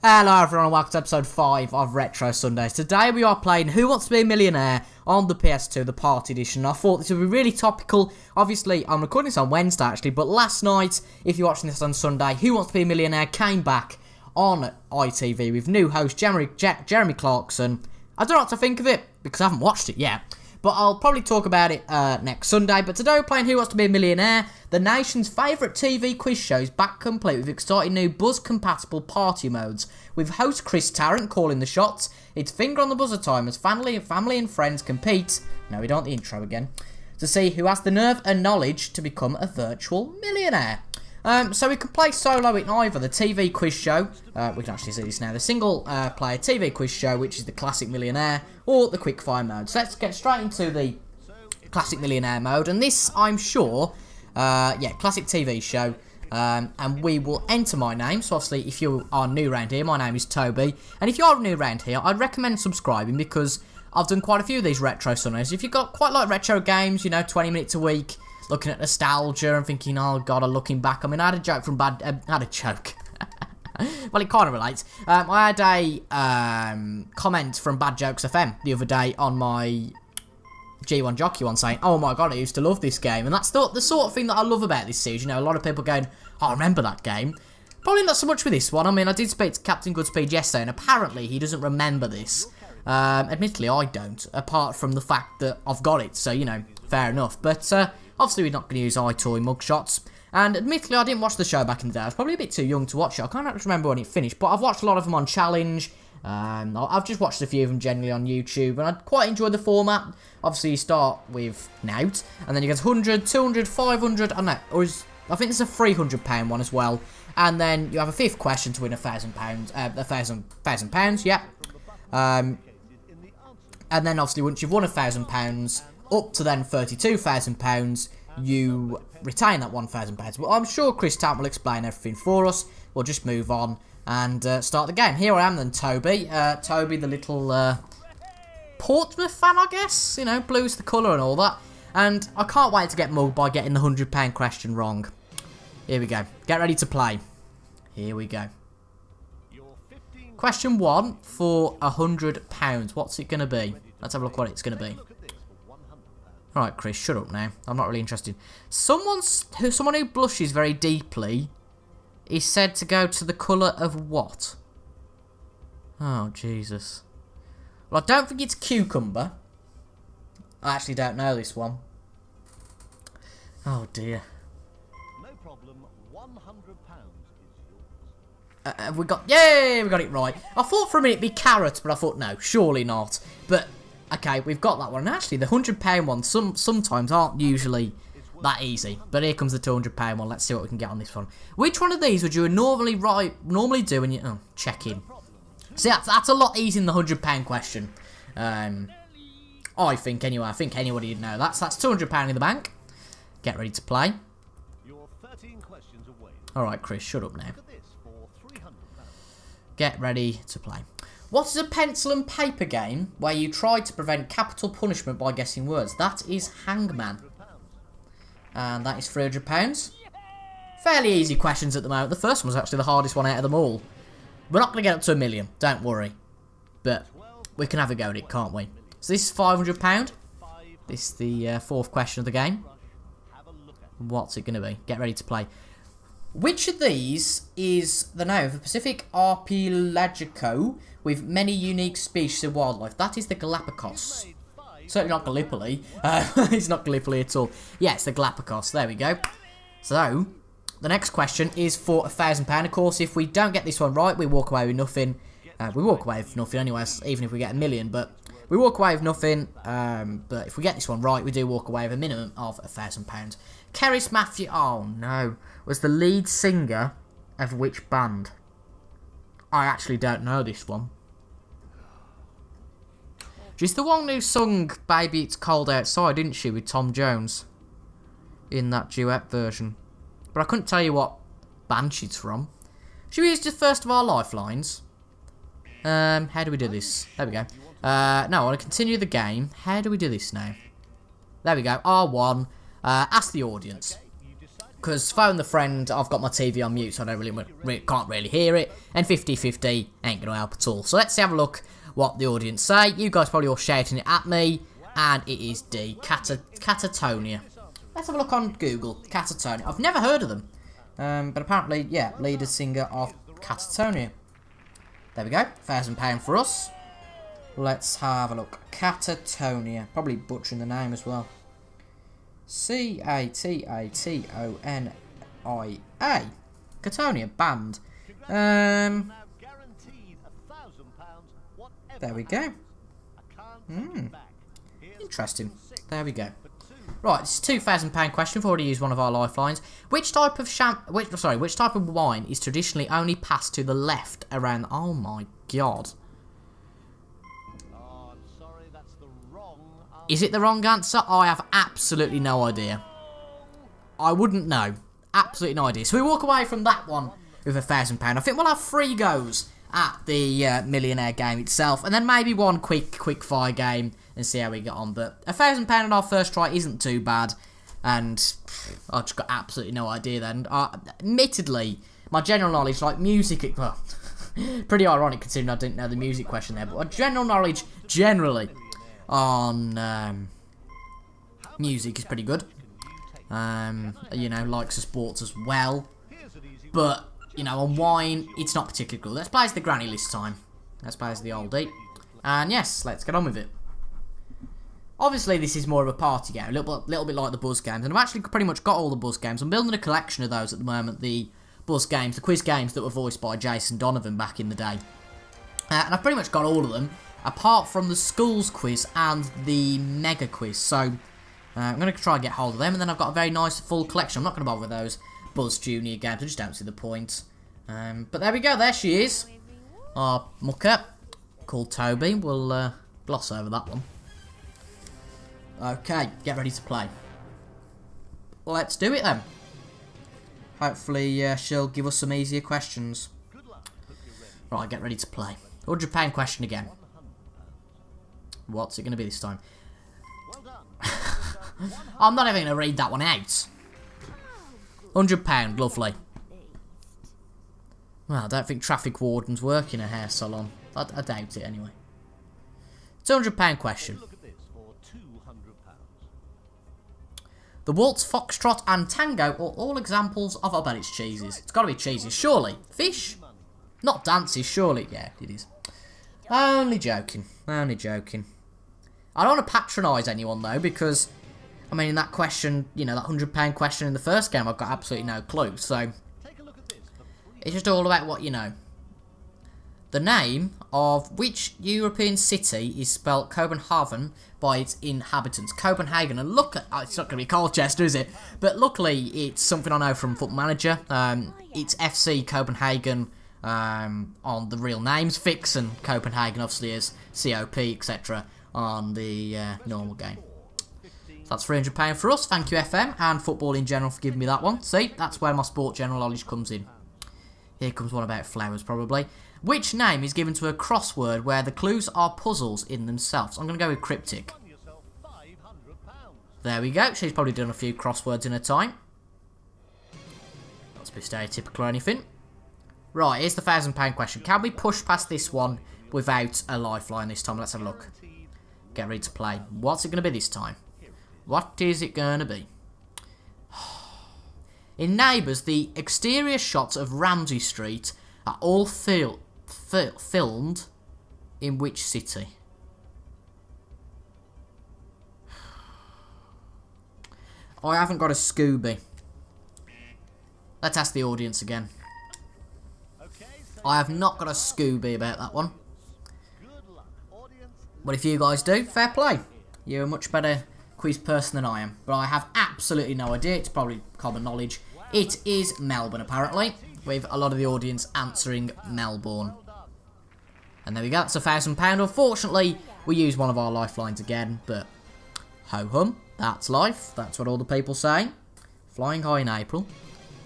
Hello everyone and welcome to episode 5 of Retro Sundays. Today we are playing Who Wants to Be a Millionaire on the PS2, the Party Edition. I thought this would be really topical. Obviously, I'm recording this on Wednesday actually, but last night, if you're watching this on Sunday, Who Wants to Be a Millionaire came back on ITV with new host Jeremy Clarkson. I don't know what to think of it, because I haven't watched it yet. But I'll probably talk about it next Sunday. But today we're playing Who Wants to Be a Millionaire, the nation's favourite TV quiz shows, back complete with exciting new buzz-compatible party modes. With host Chris Tarrant calling the shots, it's finger on the buzzer time as family and friends compete, no we don't want the intro again, to see who has the nerve and knowledge to become a virtual millionaire. So we can play solo in either the TV quiz show, we can actually see this now, the single player TV quiz show, which is the Classic Millionaire, or the Quickfire mode. So let's get straight into the Classic Millionaire mode, and this, I'm sure, Classic TV show, and we will enter my name. So obviously, if you are new around here, my name is Toby, and if you are new around here, I'd recommend subscribing, because I've done quite a few of these retro Sundays. If you've got quite like retro games, you know, 20 minutes a week, looking at nostalgia and thinking, oh god, I'm looking back. I mean, I had a joke from well, it kind of relates. I had a comment from Bad Jokes FM the other day on my G1 Jockey one saying, oh my god, I used to love this game. And that's the sort of thing that I love about this series. You know, a lot of people going, oh, I remember that game. Probably not so much with this one. I mean, I did speak to Captain Goodspeed yesterday, and apparently he doesn't remember this. Admittedly, I don't, apart from the fact that I've got it. So, you know, fair enough. But obviously, we're not going to use iToy mugshots. And admittedly, I didn't watch the show back in the day. I was probably a bit too young to watch it. I can't actually remember when it finished, but I've watched a lot of them on Challenge. I've just watched a few of them generally on YouTube, and I quite enjoy the format. Obviously, you start with Nout, and then you get 100, 200, 500, I don't know, I think there's a £300 one as well. And then you have a fifth question to win £1,000, £1,000, yeah. And then obviously once you've won £1,000, up to then £32,000, you retain that £1,000. Well, I'm sure Chris Tarrant will explain everything for us. We'll just move on and start the game. Here I am then, Toby. Toby, the little Portsmouth fan, I guess. You know, blue's the colour and all that. And I can't wait to get mugged by getting the £100 question wrong. Here we go. Get ready to play. Here we go. Question 1 for £100. What's it going to be? Let's have a look what it's going to be. Alright, Chris, shut up now. I'm not really interested. Someone who blushes very deeply is said to go to the colour of what? Oh, Jesus. Well, I don't think it's cucumber. I actually don't know this one. Oh, dear. No problem. £100 is yours. We got it right. I thought for a minute it'd be carrot, but I thought, no, surely not. But okay, we've got that one. And actually, the £100 ones sometimes aren't usually that easy. But here comes the £200 one. Let's see what we can get on this one. Which one of these would you normally do when you check in? See, that's a lot easier than the £100 question. I think anyway. I think anybody would know. That's £200 in the bank. Get ready to play. You're 13 questions away. All right, Chris, shut up now. Look at this for £300. Get ready to play. What is a pencil and paper game where you try to prevent capital punishment by guessing words? That is Hangman. And that is £300. Fairly easy questions at the moment. The first one was actually the hardest one out of them all. We're not going to get up to £1 million, don't worry. But we can have a go at it, can't we? So this is £500. This is the fourth question of the game. What's it going to be? Get ready to play. Which of these is the name of the Pacific archipelago with many unique species of wildlife? That is the Galapagos. Certainly not Gallipoli. It's not Gallipoli at all. Yeah, it's the Galapagos. There we go. So, the next question is for £1,000. Of course, if we don't get this one right, we walk away with nothing. We walk away with nothing anyway, even if we get £1 million. But we walk away with nothing. But if we get this one right, we do walk away with a minimum of £1,000. Cerys Matthew, oh no, was the lead singer of which band? I actually don't know this one. She's the one who sung Baby It's Cold Outside, didn't she, with Tom Jones? In that duet version. But I couldn't tell you what band she's from. Should we use the first of our lifelines? How do we do this? There we go. No, I want to continue the game. How do we do this now? There we go, R1. Ask the audience. because phone the friend, I've got my TV on mute, so I don't can't really hear it, and 50-50 ain't going to help at all. So let's have a look what the audience say. You guys probably all shouting it at me, and it is D, Catatonia. Let's have a look on Google, Catatonia. I've never heard of them, but apparently, yeah, leader singer of Catatonia. There we go, £1,000 for us. Let's have a look. Catatonia. Probably butchering the name as well. C-A-T-A-T-O-N-I-A. Catatonia band. There we go. Interesting. There we go. Right, this is a £2,000 question. We've already used one of our lifelines. Which type of which type of wine is traditionally only passed to the left around? Oh my god. Is it the wrong answer? I have absolutely no idea. I wouldn't know. Absolutely no idea. So we walk away from that one with £1,000. I think we'll have 3 goes at the Millionaire game itself, and then maybe one quickfire game and see how we get on. But £1,000 on our first try isn't too bad, and I've just got absolutely no idea then. Admittedly, my general knowledge, like music, well, pretty ironic considering I didn't know the music question there, but my general knowledge generally on music is pretty good. You know, likes of sports as well, but you know, on wine it's not particularly good. Let's play as the granny this time. Let's play as the oldie, and yes, let's get on with it. Obviously, this is more of a party game, a little bit like the buzz games, and I've actually pretty much got all the buzz games. I'm building a collection of those at the moment. The buzz games, the quiz games that were voiced by Jason Donovan back in the day, and I've pretty much got all of them, apart from the schools quiz and the mega quiz. So I'm going to try and get hold of them, and then I've got a very nice full collection. I'm not going to bother with those Buzz Junior games, I just don't see the point. But there we go, there she is. Our mucker, called Toby. We'll gloss over that one. Okay, get ready to play. Let's do it then. Hopefully she'll give us some easier questions. Right, get ready to play. £100 question again. What's it going to be this time? I'm not even going to read that one out. £100, lovely. Well, I don't think traffic wardens work in a hair salon. I doubt it anyway. £200 question. The waltz, foxtrot and tango are all examples of, I bet it's cheeses. It's got to be cheeses, surely. Fish? Not dances, surely. Yeah, it is. Only joking. Only joking. I don't want to patronise anyone though, because I mean, in that question, you know, that £100 question in the first game, I've got absolutely no clue. So it's just all about what you know. The name of which European city is spelt Copenhagen by its inhabitants? Copenhagen. And look at, it's not going to be Colchester, is it? But luckily, it's something I know from Football Manager. It's FC Copenhagen on the real names. Vixen Copenhagen, obviously, is COP, etc. on the normal game. So that's £300 for us. Thank you, FM, and football in general for giving me that one. See, that's where my sport general knowledge comes in. Here comes one about flowers, probably. Which name is given to a crossword where the clues are puzzles in themselves? I'm going to go with cryptic. There we go. She's probably done a few crosswords in her time. Not to be stereotypical or anything. Right, here's the £1,000 question. Can we push past this one without a lifeline this time? Let's have a look. Get ready to play. What's it going to be this time? What is it going to be? In Neighbours, the exterior shots of Ramsay Street are all filmed in which city? I haven't got a Scooby. Let's ask the audience again. I have not got a Scooby about that one. But if you guys do, fair play. You're a much better quiz person than I am. But I have absolutely no idea. It's probably common knowledge. It is Melbourne, apparently, with a lot of the audience answering Melbourne. And there we go, that's £1,000. Unfortunately, we used one of our lifelines again, but ho-hum, that's life. That's what all the people say. Flying high in April,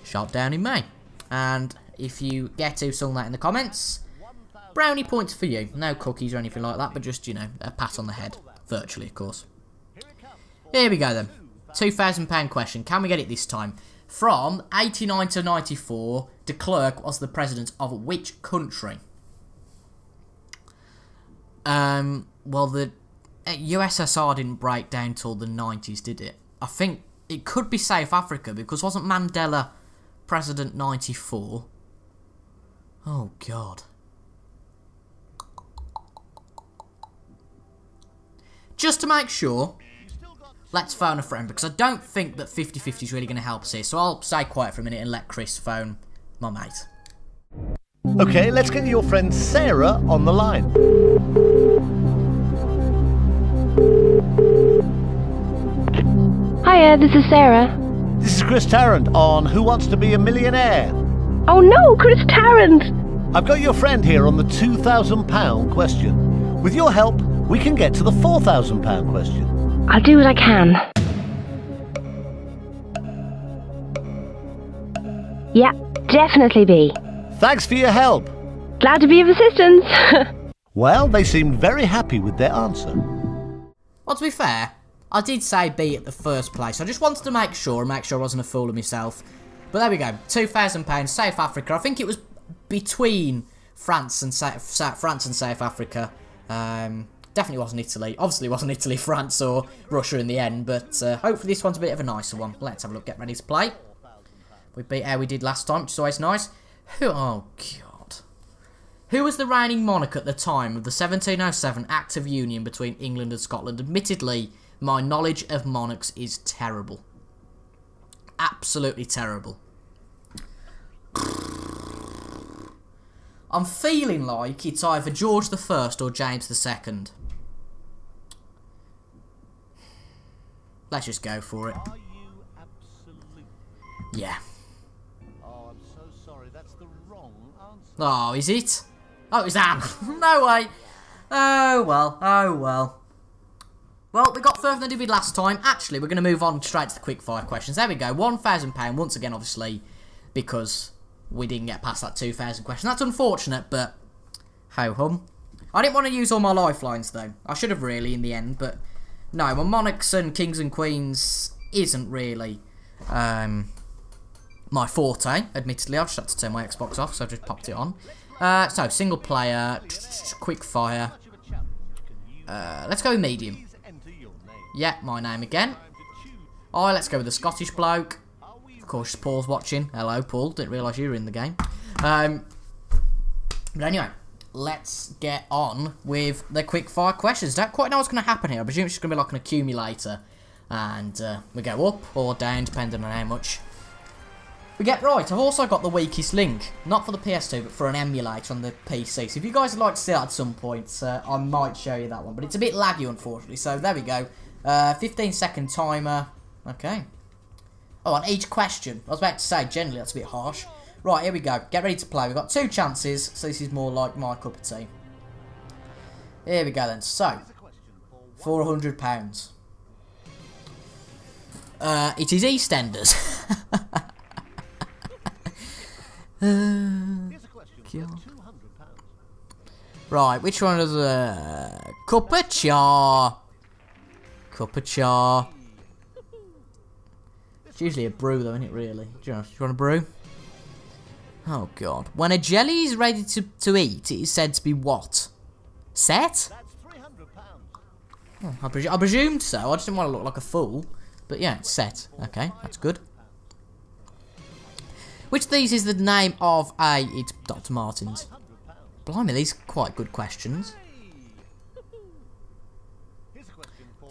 shot down in May. And if you get to song that in the comments, brownie points for you. No cookies or anything like that, but just, you know, a pat on the head. Virtually, of course. Here we go then. £2,000 question. Can we get it this time? From 89 to 94, de Klerk was the president of which country? Well, the USSR didn't break down till the 90s, did it? I think it could be South Africa, because wasn't Mandela president 94? Oh, God. Just to make sure, let's phone a friend, because I don't think that 50-50 is really going to help us here. So I'll stay quiet for a minute and let Chris phone my mate. Okay, let's get your friend Sarah on the line. Hiya, this is Sarah. This is Chris Tarrant on Who Wants to Be a Millionaire? Oh no, Chris Tarrant! I've got your friend here on the £2,000 question. With your help, we can get to the £4,000 question. I'll do what I can. Yeah, definitely be. Thanks for your help. Glad to be of assistance. Well, they seemed very happy with their answer. Well, to be fair, I did say B at the first place. I just wanted to make sure I wasn't a fool of myself. But there we go, £2,000, South Africa. I think it was between France and South Africa. Definitely wasn't Italy. Obviously wasn't Italy, France or Russia in the end. But hopefully this one's a bit of a nicer one. Let's have a look, get ready to play. We beat how we did last time, which is always nice. Oh, God. Who was the reigning monarch at the time of the 1707 Act of Union between England and Scotland? Admittedly, my knowledge of monarchs is terrible. Absolutely terrible. I'm feeling like it's either George I or James II. Let's just go for it. Are you absolutely? Yeah. Oh, I'm so sorry. That's the wrong answer. Oh, is it? Oh, it was Anne. No way. Oh, well. Oh, well. Well, we got further than we did last time. Actually, we're going to move on straight to the quickfire questions. There we go. £1,000. Once again, obviously, because we didn't get past that 2,000 question. That's unfortunate, but ho-hum. I didn't want to use all my lifelines, though. I should have really in the end, but no, my monarchs and kings and queens isn't really my forte, admittedly. I've just had to turn my Xbox off, so I've just popped it on. So, single player, quickfire. Let's go with medium. Yeah, my name again. Oh, let's go with the Scottish bloke. Of course, Paul's watching. Hello, Paul. Didn't realise you were in the game. But anyway, let's get on with the quickfire questions. Don't quite know what's going to happen here. I presume it's just going to be like an accumulator. And we go up or down, depending on how much we get right. I've also got the weakest link. Not for the PS2, but for an emulator on the PC. So if you guys would like to see that at some point, I might show you that one. But it's a bit laggy, unfortunately. So there we go. 15-second timer. Okay. Oh, on each question. I was about to say, generally that's a bit harsh. Right, here we go. Get ready to play. We've got 2 chances, so this is more like my cup of tea. Here we go then. So, £400. It is EastEnders. Right, which one is cup of cha? Cup of cha. It's usually a brew though, isn't it, really? Do you want a brew? Oh, God. When a jelly is ready to eat, it is said to be what? Set? Oh, I presumed so. I just didn't want to look like a fool. But yeah, it's set. Okay, that's good. Which of these is the name of a... It's Dr. Martens. Blimey, these are quite good questions.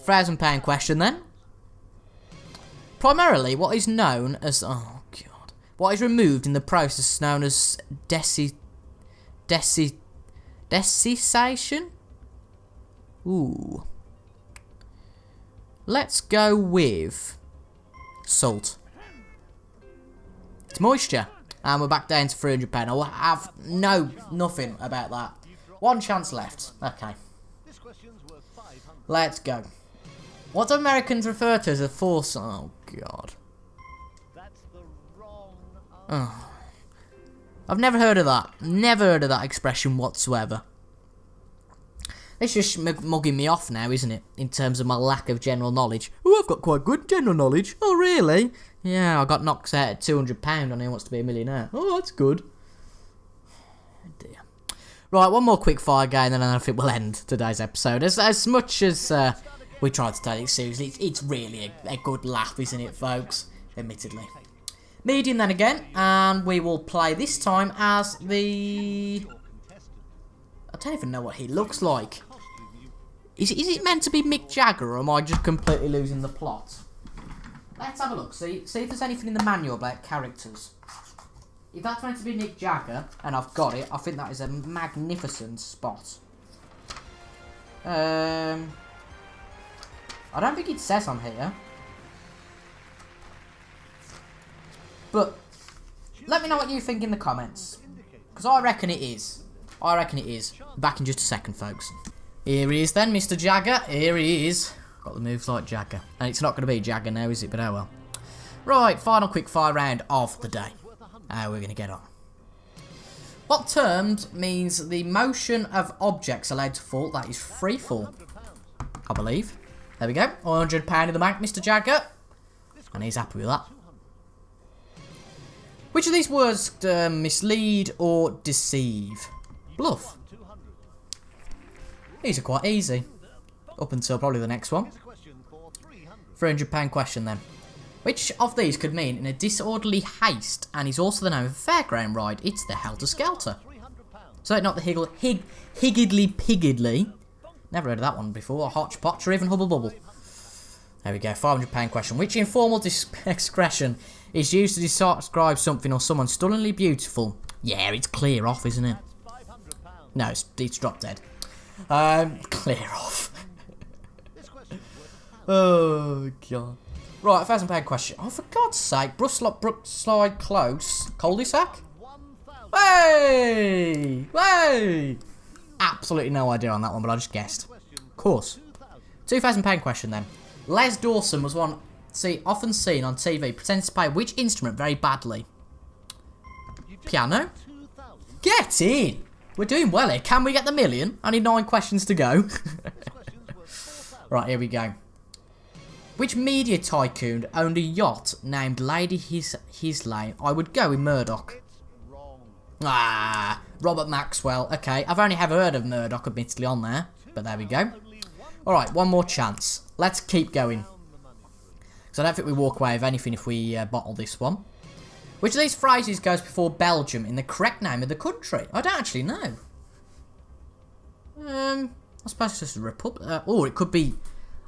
£1,000 question then. Primarily, what is known as... Oh, God. What is removed in the process known as desiccation? Ooh. Let's go with salt. It's moisture. And we're back down to £300. I will have nothing about that. 1 chance left. Okay. Let's go. What do Americans refer to as a force? Oh, God. That's the wrong answer. Oh. I've never heard of that. Never heard of that expression whatsoever. It's just mugging me off now, isn't it? In terms of my lack of general knowledge. Oh, I've got quite good general knowledge. Oh, really? Yeah, I got knocked out at £200 on Who Wants to Be a Millionaire. Oh, that's good. Oh dear. Right, one more quick fire game, and then I think we'll end today's episode. As much as we tried to take it seriously, it's really a good laugh, isn't it, folks? Admittedly. Medium then again, and we will play this time as the... I don't even know what he looks like. Is it meant to be Mick Jagger, or am I just completely losing the plot? Let's have a look, see if there's anything in the manual about characters. If that's meant to be Mick Jagger, and I've got it, I think that is a magnificent spot. I don't think it says on here. But, let me know what you think in the comments. Because I reckon it is. I reckon it is. Back in just a second, folks. Here he is then, Mr. Jagger. Here he is. Got the moves like Jagger. And it's not going to be Jagger now, is it? But oh well. Right, final quick fire round of the day. How we're going to get on. What terms means the motion of objects allowed to fall? That is free fall, I believe. There we go. £100 in the bank, Mr. Jagger. And he's happy with that. Which of these words mislead or deceive? Bluff. These are quite easy. Up until probably the next one. £300 question then. Which of these could mean in a disorderly haste and is also the name of a fairground ride? It's the Helter Skelter. So not the Higgidly Piggidly. Never heard of that one before. Or Hotchpotch or even Hubble Bubble. There we go. £500 question. Which informal expression is used to describe something or someone stunningly beautiful? Yeah, it's clear off, isn't it? No, it's dropped dead. Clear off. Oh, God. Right, £1,000 question. Oh, for God's sake. Brookslide Close. Cul-de-sac? Hey! Hey! Absolutely no idea on that one, but I just guessed. Of course. £2,000 question then. Les Dawson was often seen on TV pretending to play which instrument very badly? Piano? Get in! We're doing well here. Can we get the million? Only 9 questions to go. Right, here we go. Which media tycoon owned a yacht named Lady Hislane? I would go with Murdoch. Ah, Robert Maxwell. Okay, I've only ever heard of Murdoch, admittedly, on there. But there we go. Alright, one more chance. Let's keep going. Because I don't think we walk away with anything if we bottle this one. Which of these phrases goes before Belgium in the correct name of the country? I don't actually know. I suppose it's just a republic. Or it could be...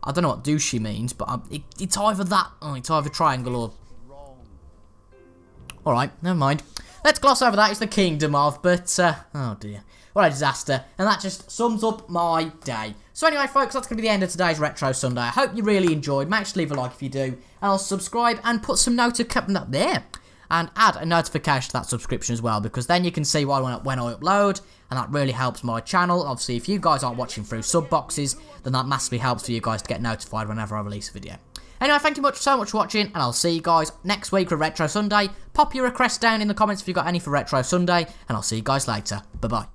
I don't know what douchey means, but it's either that... Oh, it's either triangle or... Alright, never mind. Let's gloss over that. It's the kingdom of, but... oh, dear. What a disaster. And that just sums up my day. So anyway, folks, that's going to be the end of today's Retro Sunday. I hope you really enjoyed. Make sure to leave a like if you do. And I'll subscribe and put some notification up there. And add a notification to that subscription as well, because then you can see when I upload, and that really helps my channel. Obviously, if you guys aren't watching through sub boxes, then that massively helps for you guys to get notified whenever I release a video. Anyway, thank you so much for watching, and I'll see you guys next week for Retro Sunday. Pop your requests down in the comments if you've got any for Retro Sunday, and I'll see you guys later. Bye-bye.